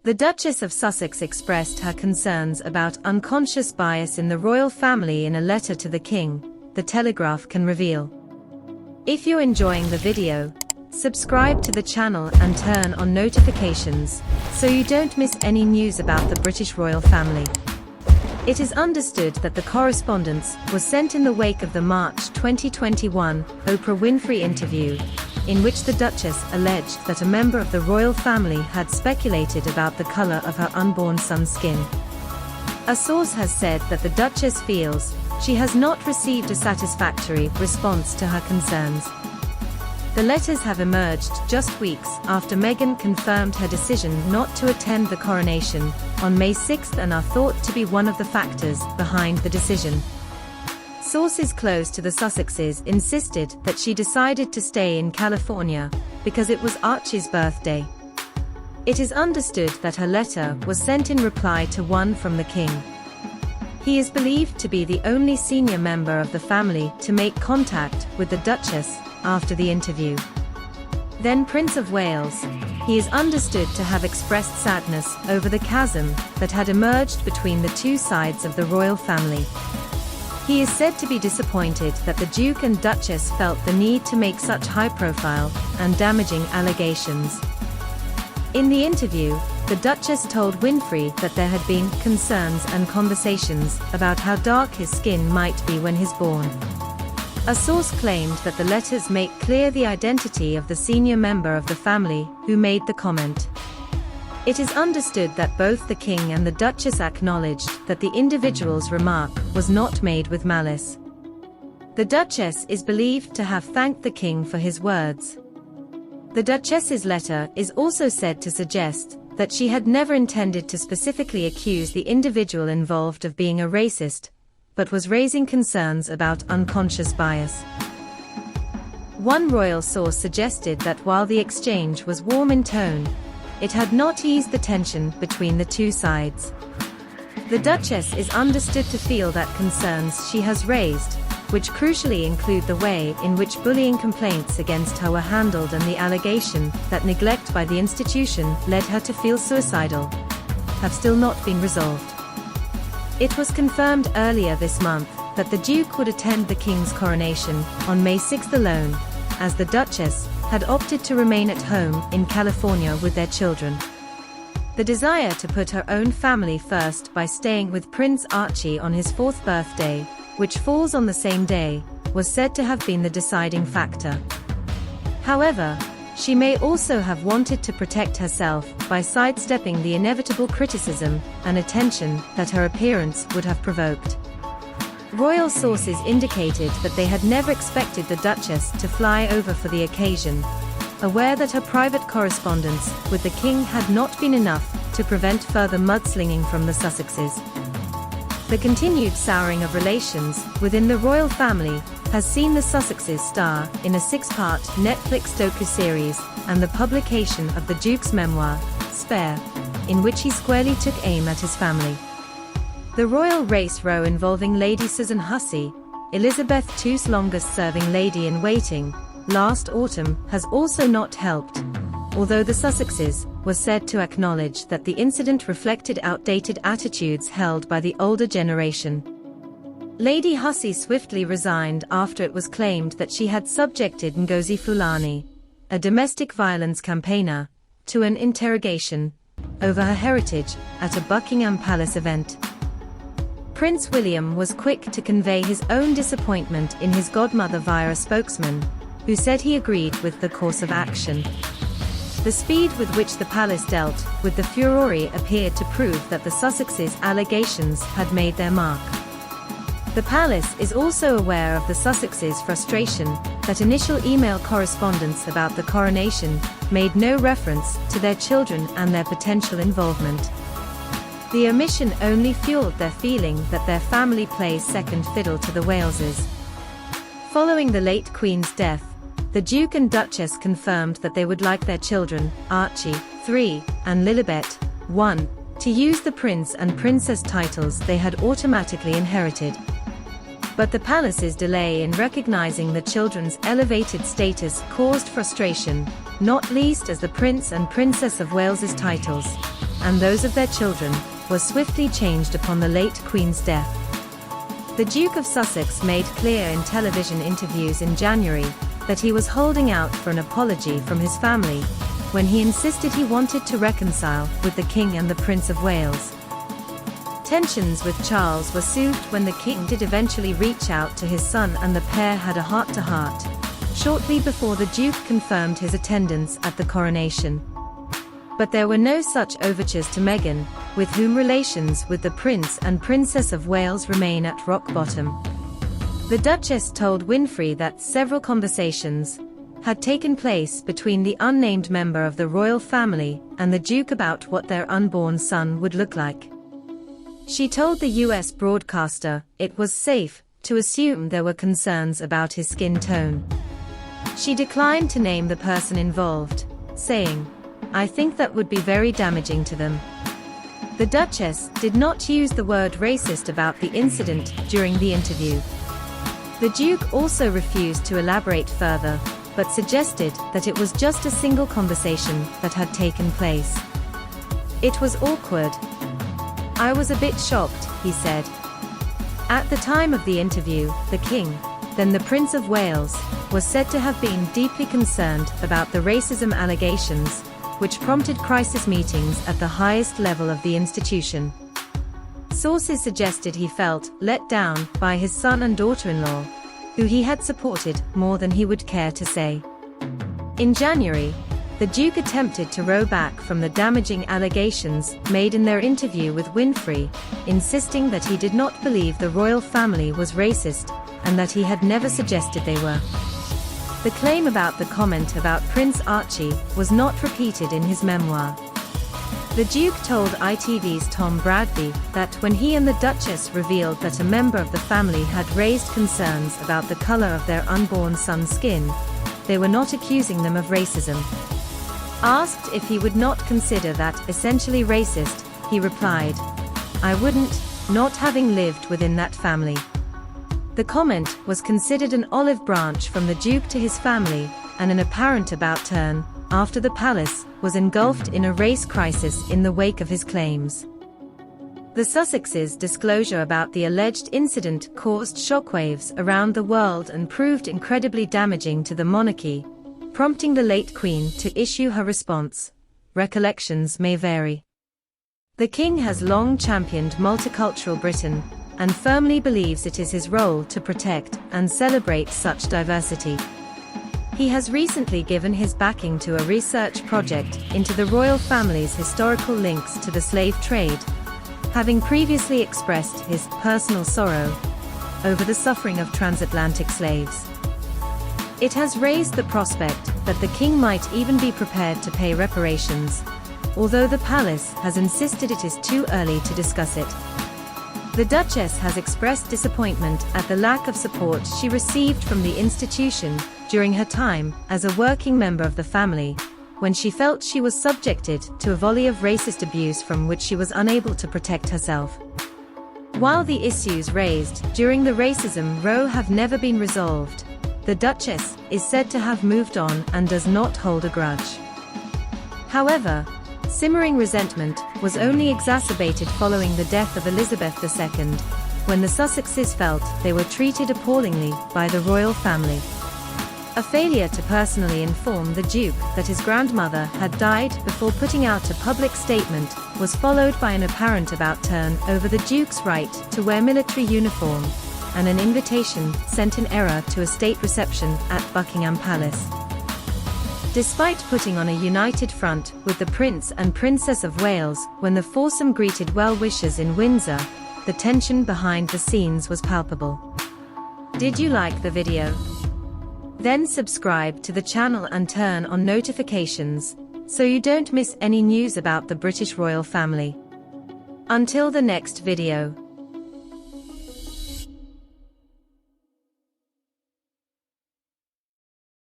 The Duchess of Sussex expressed her concerns about unconscious bias in the royal family in a letter to the King, the Telegraph can reveal. If you're enjoying the video, subscribe to the channel and turn on notifications, so you don't miss any news about the British royal family. It is understood that the correspondence was sent in the wake of the March 2021 Oprah Winfrey interview, in which the Duchess alleged that a member of the royal family had speculated about the color of her unborn son's skin. A source has said that the Duchess feels she has not received a satisfactory response to her concerns. The letters have emerged just weeks after Meghan confirmed her decision not to attend the coronation on May 6 and are thought to be one of the factors behind the decision. Sources close to the Sussexes insisted that she decided to stay in California because it was Archie's birthday. It is understood that her letter was sent in reply to one from the King. He is believed to be the only senior member of the family to make contact with the Duchess after the interview. Then Prince of Wales, he is understood to have expressed sadness over the chasm that had emerged between the two sides of the royal family. He is said to be disappointed that the Duke and Duchess felt the need to make such high-profile and damaging allegations. In the interview, the Duchess told Winfrey that there had been concerns and conversations about how dark his skin might be when he's born. A source claimed that the letters make clear the identity of the senior member of the family who made the comment. It is understood that both the King and the Duchess acknowledged that the individual's remark was not made with malice. The Duchess is believed to have thanked the King for his words. The Duchess's letter is also said to suggest that she had never intended to specifically accuse the individual involved of being a racist, but was raising concerns about unconscious bias. One royal source suggested that while the exchange was warm in tone, it had not eased the tension between the two sides. The Duchess is understood to feel that concerns she has raised, which crucially include the way in which bullying complaints against her were handled and the allegation that neglect by the institution led her to feel suicidal, have still not been resolved. It was confirmed earlier this month that the Duke would attend the King's coronation on May 6 alone, as the Duchess had opted to remain at home in California with their children. The desire to put her own family first by staying with Prince Archie on his 4th birthday, which falls on the same day, was said to have been the deciding factor. However, she may also have wanted to protect herself by sidestepping the inevitable criticism and attention that her appearance would have provoked. Royal sources indicated that they had never expected the Duchess to fly over for the occasion, aware that her private correspondence with the King had not been enough to prevent further mudslinging from the Sussexes. The continued souring of relations within the royal family has seen the Sussexes star in a 6-part Netflix docu-series and the publication of the Duke's memoir, Spare, in which he squarely took aim at his family. The royal race row involving Lady Susan Hussey, Elizabeth II's longest-serving lady-in-waiting, last autumn has also not helped, although the Sussexes were said to acknowledge that the incident reflected outdated attitudes held by the older generation. Lady Hussey swiftly resigned after it was claimed that she had subjected Ngozi Fulani, a domestic violence campaigner, to an interrogation over her heritage at a Buckingham Palace event. Prince William was quick to convey his own disappointment in his godmother via a spokesman, who said he agreed with the course of action. The speed with which the palace dealt with the furore appeared to prove that the Sussexes' allegations had made their mark. The palace is also aware of the Sussexes' frustration that initial email correspondence about the coronation made no reference to their children and their potential involvement. The omission only fueled their feeling that their family plays second fiddle to the Waleses. Following the late Queen's death, the Duke and Duchess confirmed that they would like their children, Archie, 3, and Lilibet, 1, to use the Prince and Princess titles they had automatically inherited. But the palace's delay in recognizing the children's elevated status caused frustration, not least as the Prince and Princess of Wales's titles and those of their children, was swiftly changed upon the late Queen's death. The Duke of Sussex made clear in television interviews in January that he was holding out for an apology from his family, when he insisted he wanted to reconcile with the King and the Prince of Wales. Tensions with Charles were soothed when the King did eventually reach out to his son and the pair had a heart-to-heart, shortly before the Duke confirmed his attendance at the coronation. But there were no such overtures to Meghan, with whom relations with the Prince and Princess of Wales remain at rock bottom. The Duchess told Winfrey that several conversations had taken place between the unnamed member of the royal family and the Duke about what their unborn son would look like. She told the US broadcaster it was safe to assume there were concerns about his skin tone. She declined to name the person involved, saying, "I think that would be very damaging to them." The Duchess did not use the word racist about the incident during the interview. The Duke also refused to elaborate further, but suggested that it was just a single conversation that had taken place. "It was awkward. I was a bit shocked," he said. At the time of the interview, the King, then the Prince of Wales, was said to have been deeply concerned about the racism allegations, which prompted crisis meetings at the highest level of the institution. Sources suggested he felt let down by his son and daughter-in-law, who he had supported more than he would care to say. In January, the Duke attempted to row back from the damaging allegations made in their interview with Winfrey, insisting that he did not believe the royal family was racist, and that he had never suggested they were. The claim about the comment about Prince Archie was not repeated in his memoir. The Duke told ITV's Tom Bradby that when he and the Duchess revealed that a member of the family had raised concerns about the color of their unborn son's skin, they were not accusing them of racism. Asked if he would not consider that essentially racist, he replied, "I wouldn't, not having lived within that family." The comment was considered an olive branch from the Duke to his family, and an apparent about-turn, after the palace was engulfed in a race crisis in the wake of his claims. The Sussexes' disclosure about the alleged incident caused shockwaves around the world and proved incredibly damaging to the monarchy, prompting the late Queen to issue her response. Recollections may vary. The King has long championed multicultural Britain, and firmly believes it is his role to protect and celebrate such diversity. He has recently given his backing to a research project into the royal family's historical links to the slave trade, having previously expressed his personal sorrow over the suffering of transatlantic slaves. It has raised the prospect that the King might even be prepared to pay reparations, although the palace has insisted it is too early to discuss it. The Duchess has expressed disappointment at the lack of support she received from the institution during her time as a working member of the family, when she felt she was subjected to a volley of racist abuse from which she was unable to protect herself. While the issues raised during the racism row have never been resolved, the Duchess is said to have moved on and does not hold a grudge. However, simmering resentment was only exacerbated following the death of Elizabeth II, when the Sussexes felt they were treated appallingly by the royal family. A failure to personally inform the Duke that his grandmother had died before putting out a public statement was followed by an apparent about-turn over the Duke's right to wear military uniform, and an invitation sent in error to a state reception at Buckingham Palace. Despite putting on a united front with the Prince and Princess of Wales when the foursome greeted well-wishers in Windsor, the tension behind the scenes was palpable. Did you like the video? Then subscribe to the channel and turn on notifications, so you don't miss any news about the British royal family. Until the next video.